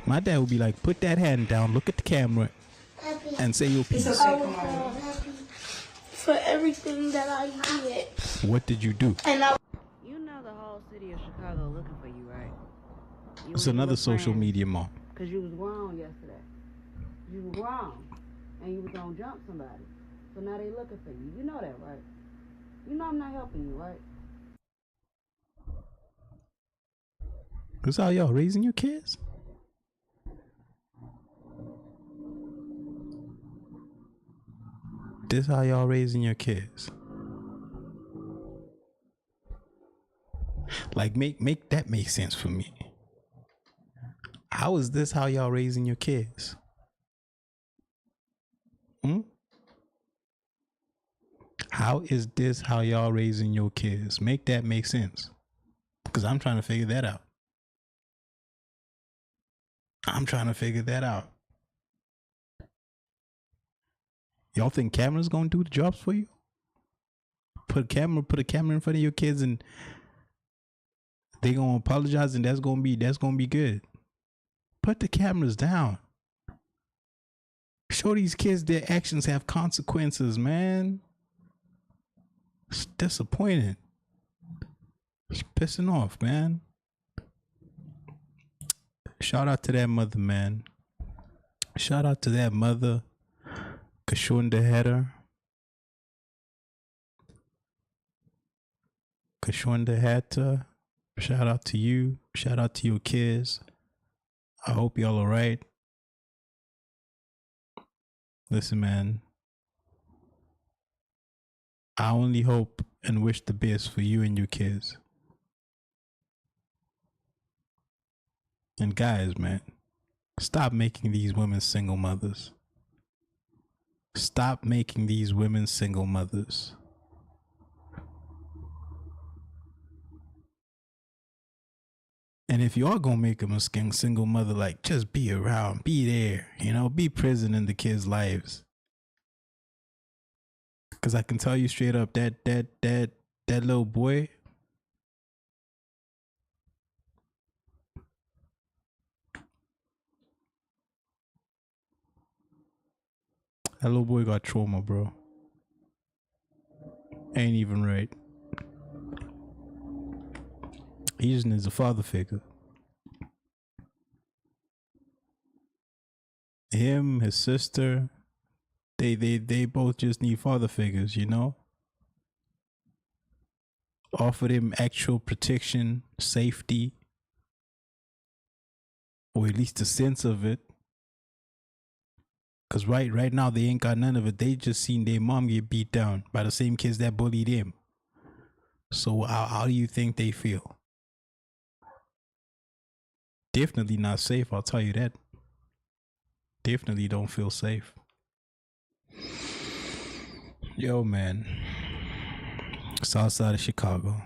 My dad would be like, put that hand down, look at the camera, and say your piece. I was wrong for everything that I did. What did you do? You know the whole city of Chicago looking for you, right? It's another social media mom. Because you was wrong yesterday. You was wrong. And you was going to jump somebody. So now they looking for you. You know that, right? You know I'm not helping you, right? This how y'all raising your kids? This how y'all raising your kids? Like make that make sense for me. How is this how y'all raising your kids? How is this how y'all raising your kids? Make that make sense. Because I'm trying to figure that out. Y'all think cameras gonna do the jobs for you? Put a camera in front of your kids and they gonna apologize and that's gonna be good. Put the cameras down. Show these kids their actions have consequences, man. It's disappointing. It's pissing off, man. Shout out to that mother, man. Shout out to that mother, Kashunda Hatter. Shout out to you. Shout out to your kids. I hope y'all all right. Listen, man. I only hope and wish the best for you and your kids. And guys, man, stop making these women single mothers. Stop making these women single mothers. And if you are gonna make them a single mother, like, just be around, be there, you know, be present in the kids' lives. Cause I can tell you straight up, that little boy, got trauma, bro. Ain't even right. He just needs a father figure. Him, his sister, they both just need father figures, you know? Offer them actual protection, safety, or at least a sense of it. Cause right now they ain't got none of it. They just seen their mom get beat down by the same kids that bullied him. So how do you think they feel? Definitely not safe, I'll tell you that. Definitely don't feel safe. Yo, man. South side of Chicago.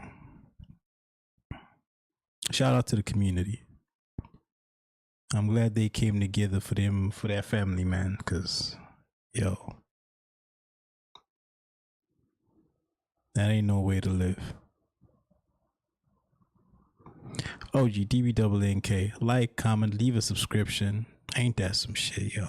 Shout out to the community. I'm glad they came together for their family, man. Cause, yo, that ain't no way to live. OG DBNK, like, comment, leave a subscription. Ain't that some shit, yo?